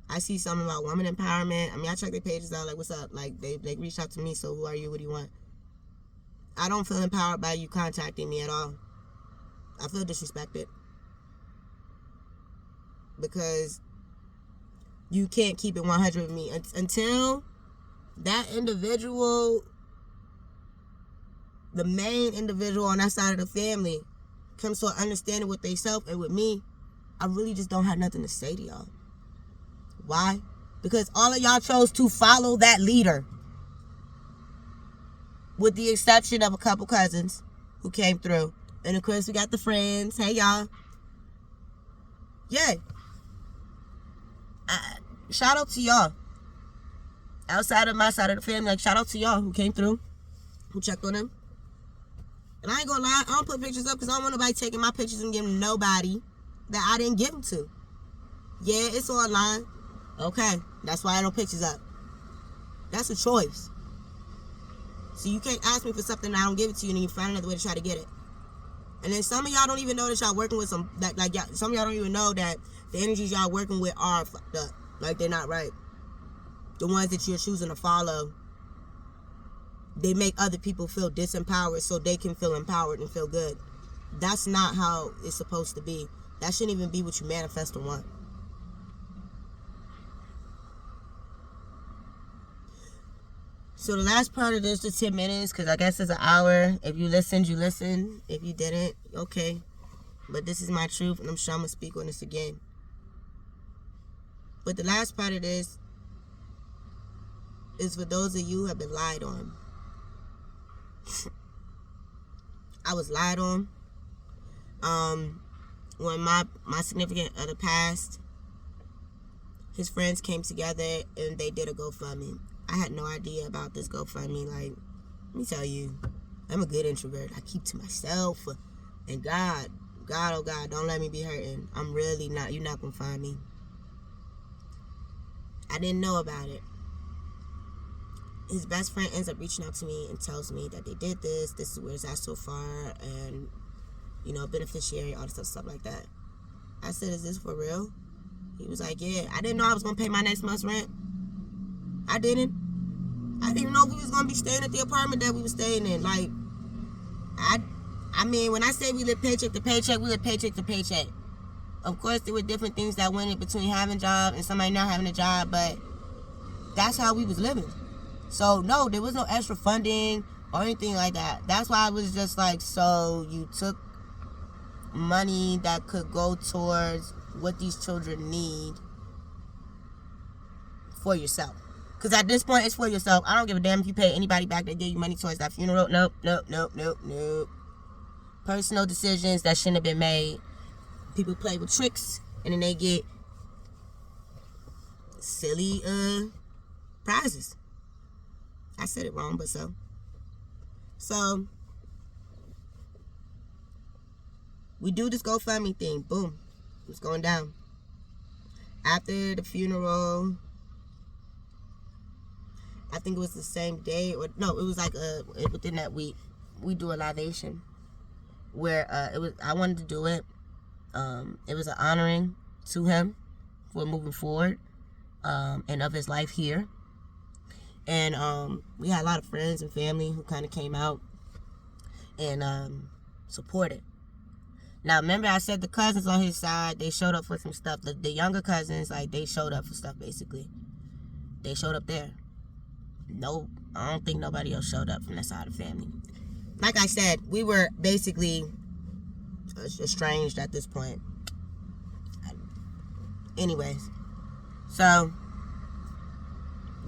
I see something about woman empowerment. I mean, I check their pages out, like, what's up? Like, they reached out to me, so who are you? What do you want? I don't feel empowered by you contacting me at all. I feel disrespected. Because you can't keep it 100 with me. Until that individual, the main individual on that side of the family, comes to an understanding with themselves and with me, I really just don't have nothing to say to y'all. Why? Because all of y'all chose to follow that leader. With the exception of a couple cousins who came through. And of course we got the friends. Hey y'all. Yeah. Shout out to y'all. Outside of my side of the family, like, shout out to y'all who came through, who checked on them. And I ain't gonna lie, I don't put pictures up because I don't want nobody taking my pictures and giving nobody that I didn't give them to. Yeah, it's online. Okay, that's why I don't pictures up. That's a choice. So you can't ask me for something and I don't give it to you, and then you find another way to try to get it. And then some of y'all don't even know that y'all working with some, some of y'all don't even know that the energies y'all working with are fucked up. Like, they're not right. The ones that you're choosing to follow, they make other people feel disempowered so they can feel empowered and feel good. That's not how it's supposed to be. That shouldn't even be what you manifest or want. So the last part of this is 10 minutes, because I guess it's an hour. If you listened, you listened. If you didn't, okay. But this is my truth, and I'm sure I'm going to speak on this again. But the last part of this is for those of you who have been lied on. I was lied on. When my significant other passed, his friends came together and they did a GoFundMe. I had no idea about this GoFundMe. Like, let me tell you, I'm a good introvert. I keep to myself. And God, oh God, don't let me be hurting. I'm really not. You're not going to find me. I didn't know about it. His best friend ends up reaching out to me and tells me that they did this. This is where it's at so far. And, you know, beneficiary, all this stuff like that. I said, is this for real? He was like, yeah. I didn't know I was going to pay my next month's rent. I didn't even know if we was going to be staying at the apartment that we were staying in. Like, I mean, when I say we live paycheck to paycheck, we live paycheck to paycheck. Of course, there were different things that went in between having a job and somebody not having a job, but that's how we was living. So, no, there was no extra funding or anything like that. That's why I was just like, so you took money that could go towards what these children need for yourself. Because at this point, it's for yourself. I don't give a damn if you pay anybody back that gave you money towards that funeral. Nope. Personal decisions that shouldn't have been made. People play with tricks, and then they get silly prizes. I said it wrong, but so. So, we do this GoFundMe thing. Boom. It's going down. After the funeral, I think it was the same day, or no, it was like within that week, we do a libation where I wanted to do it. It was an honoring to him for moving forward and of his life here. And we had a lot of friends and family who kind of came out and supported. Now, remember I said the cousins on his side, they showed up for some stuff. The younger cousins, like, they showed up for stuff, basically. They showed up there. No, I don't think nobody else showed up from that side of the family. Like I said, we were basically estranged at this point. Anyways, so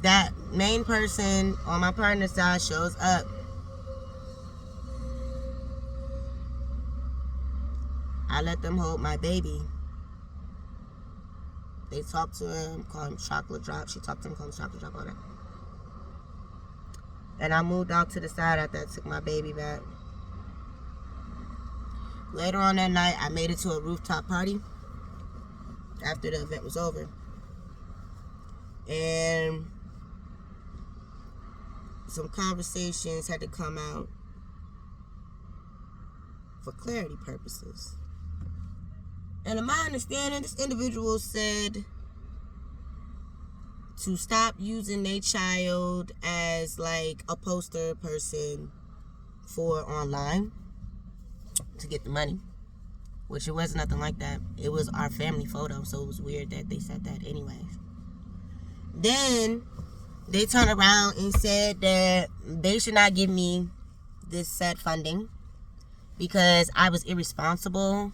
that main person on my partner's side shows up. I let them hold my baby. They talked to him, called him Chocolate Drop. She talked to him, called him Chocolate Drop, all that. And I moved out to the side after I took my baby back. Later on that night, I made it to a rooftop party after the event was over. And some conversations had to come out for clarity purposes. And in my understanding, this individual said to stop using their child as like a poster person for online to get the money, which it was nothing like that. It was our family photo, so it was weird that they said that anyways. Then they turned around and said that they should not give me this said funding because I was irresponsible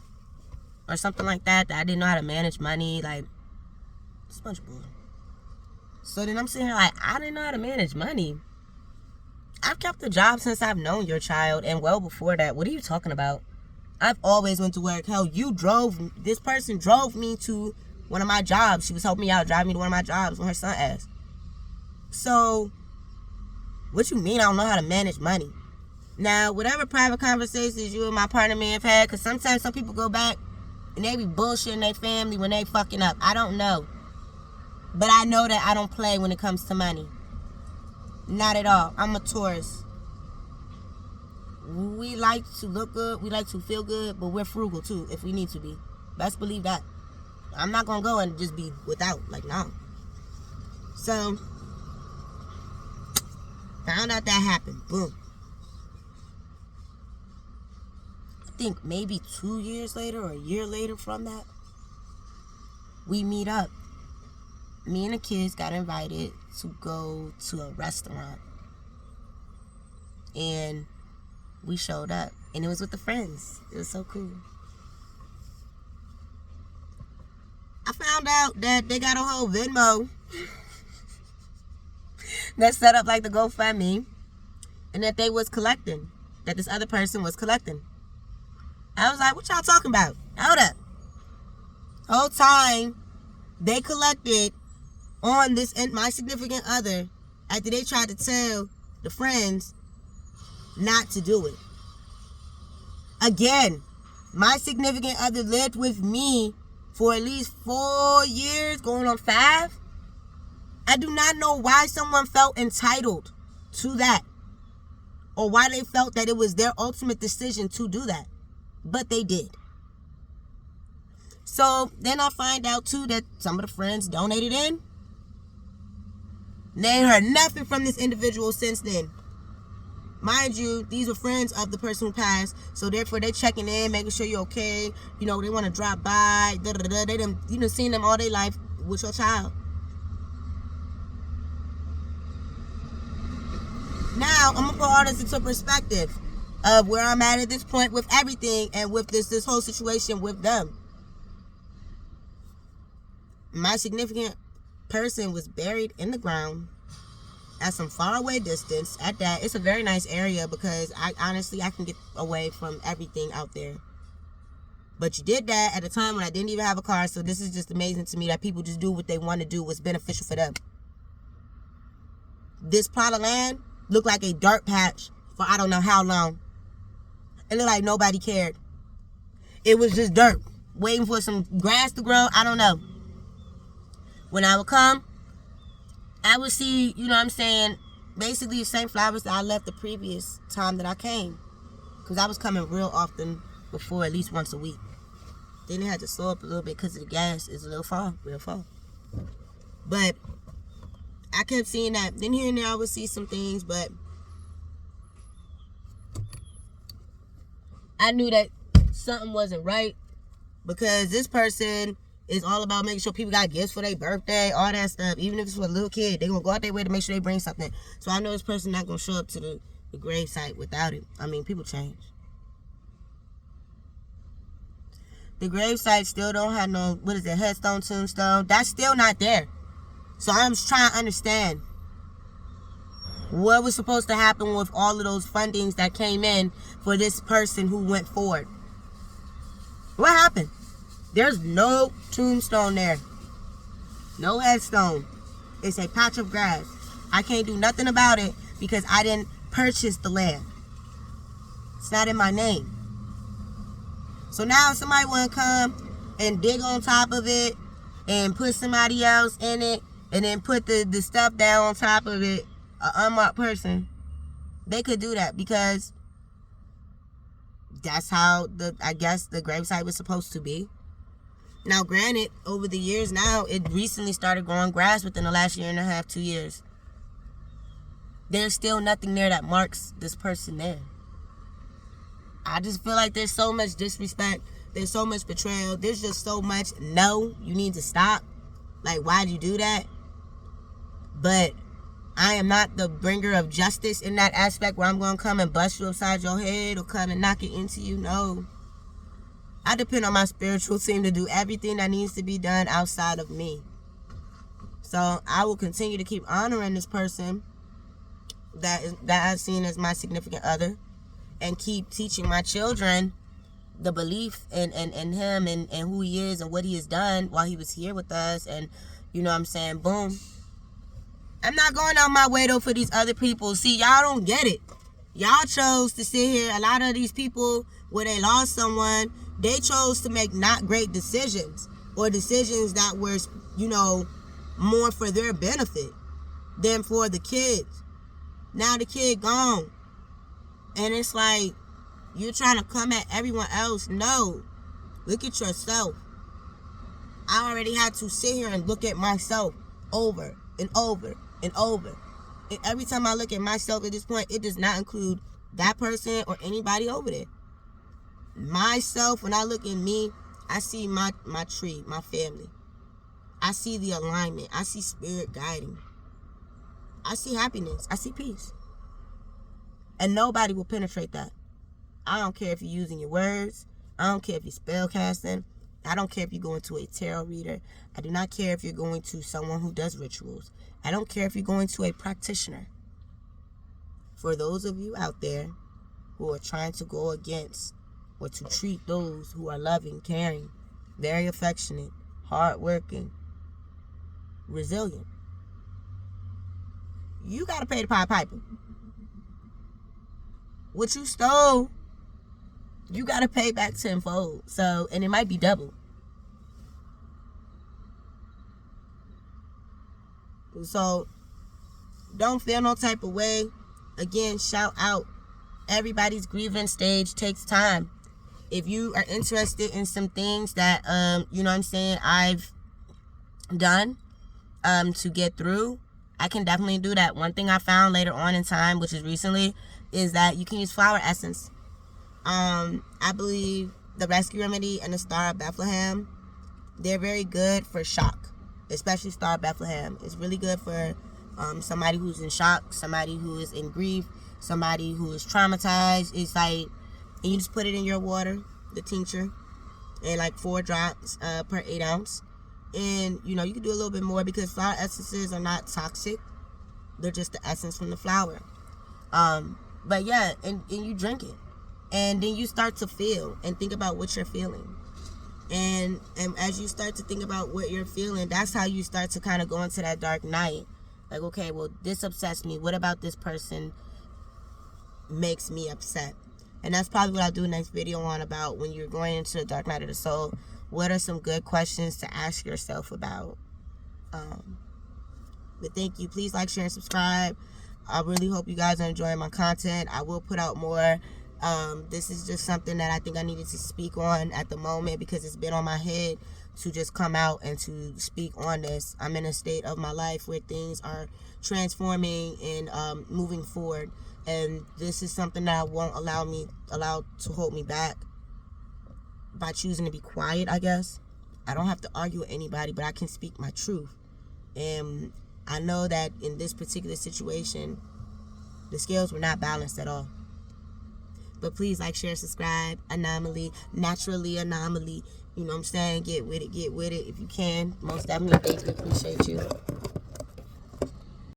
or something like that, that I didn't know how to manage money. Like, it's a bunch of bull. So then I'm sitting here like, I didn't know how to manage money. I've kept a job since I've known your child, and well before that. What are you talking about? I've always went to work. Hell, this person drove me to one of my jobs. She was helping me out, driving me to one of my jobs when her son asked. So, what you mean I don't know how to manage money? Now, whatever private conversations you and my partner may have had, because sometimes some people go back and they be bullshitting their family when they fucking up. I don't know. But I know that I don't play when it comes to money. Not at all. I'm a Taurus. We like to look good. We like to feel good. But we're frugal too, if we need to be. Best believe that. I'm not going to go and just be without. Like, no. So, found out that happened. Boom. think maybe 2 years later or a year later from that, we meet up. Me and the kids got invited to go to a restaurant. And we showed up. And it was with the friends. It was so cool. I found out that they got a whole Venmo that's set up like the GoFundMe. And that they was collecting. That this other person was collecting. I was like, what y'all talking about? Hold up. Whole time, they collected on this and my significant other after they tried to tell the friends not to do it. Again, my significant other lived with me for at least 4 years, going on 5. I do not know why someone felt entitled to that, or why they felt that it was their ultimate decision to do that, but they did. So then I find out too that some of the friends donated in. They ain't heard nothing from this individual since then. Mind you, these are friends of the person who passed, so therefore they checking in, making sure you're okay. You know, they want to drop by. They done, seen them all their life with your child. Now I'm gonna put all this into perspective of where I'm at this point with everything and with this whole situation with them. My significant person was buried in the ground at some faraway distance. At that, it's a very nice area because I can get away from everything out there. But you did that at a time when I didn't even have a car, so this is just amazing to me that people just do what they want to do, what's beneficial for them. This plot of land looked like a dirt patch for I don't know how long. It looked like nobody cared. It was just dirt, waiting for some grass to grow. I don't know. When I would come, I would see, basically the same flowers that I left the previous time that I came. Because I was coming real often before, at least once a week. Then it had to slow up a little bit because of the gas. It's a little real far. But I kept seeing that. Then here and there I would see some things, but I knew that something wasn't right because this person is all about making sure people got gifts for their birthday, all that stuff. Even if it's for a little kid, they're going to go out their way to make sure they bring something. So I know this person not going to show up to the grave site without it. I mean, people change. The grave site still don't have no, headstone, tombstone. That's still not there. So I'm just trying to understand what was supposed to happen with all of those fundings that came in for this person who went forward. What happened? There's no tombstone there. No headstone. It's a patch of grass. I can't do nothing about it because I didn't purchase the land. It's not in my name. So now if somebody want to come and dig on top of it and put somebody else in it and then put the stuff down on top of it, an unmarked person, they could do that because that's how the gravesite was supposed to be. Now, granted, over the years now, it recently started growing grass within the last 1.5, 2 years. There's still nothing there that marks this person there. I just feel like there's so much disrespect. There's so much betrayal. There's just so much, no, you need to stop. Like, why'd you do that? But I am not the bringer of justice in that aspect where I'm going to come and bust you upside your head or come and knock it into you. No. I depend on my spiritual team to do everything that needs to be done outside of me. So I will continue to keep honoring this person that I've seen as my significant other and keep teaching my children the belief in him and who he is and what he has done while he was here with us. And, boom. I'm not going out my way, though, for these other people. See, y'all don't get it. Y'all chose to sit here. A lot of these people, where they lost someone, they chose to make not great decisions or decisions that were, more for their benefit than for the kids. Now the kid gone. And it's like, you're trying to come at everyone else. No. Look at yourself. I already had to sit here and look at myself over and over and over. And every time I look at myself at this point, it does not include that person or anybody over there. myself, when I look at me, I see my tree, my family. I see the alignment. I see spirit guiding. I see happiness. I see peace. And nobody will penetrate that. I don't care if you're using your words. I don't care if you're spell casting. I don't care if you're going to a tarot reader. I do not care if you're going to someone who does rituals. I don't care if you're going to a practitioner. For those of you out there who are trying to go against or to treat those who are loving, caring, very affectionate, hardworking, resilient, you got to pay the Pied Piper. What you stole, you got to pay back tenfold. So, and it might be double. So, don't feel no type of way. Again, shout out. Everybody's grieving stage takes time. If you are interested in some things that, you know what I'm saying, I've done to get through, I can definitely do that. One thing I found later on in time, which is recently, is that you can use flower essence. I believe the Rescue Remedy and the Star of Bethlehem, they're very good for shock, especially Star of Bethlehem. It's really good for somebody who's in shock, somebody who is in grief, somebody who is traumatized. It's like, and you just put it in your water, the tincture, and like 4 drops per 8 ounce. And, you know, you can do a little bit more because flower essences are not toxic. They're just the essence from the flower. But yeah, and you drink it. And then you start to feel and think about what you're feeling. And as you start to think about what you're feeling, that's how you start to kind of go into that dark night. Like, okay, well, this upsets me. What about this person makes me upset? And that's probably what I'll do next video on, about when you're going into the dark night of the soul. What are some good questions to ask yourself about? But thank you. Please like, share, and subscribe. I really hope you guys are enjoying my content. I will put out more. This is just something that I think I needed to speak on at the moment because it's been on my head to just come out and to speak on this. I'm in a state of my life where things are transforming and moving forward. And this is something that I won't allow to hold me back by choosing to be quiet, I guess. I don't have to argue with anybody, but I can speak my truth. And I know that in this particular situation, the scales were not balanced at all. But please like, share, subscribe. Anomaly, naturally anomaly. You know what I'm saying? Get with it if you can. Most definitely, thank you. Appreciate you.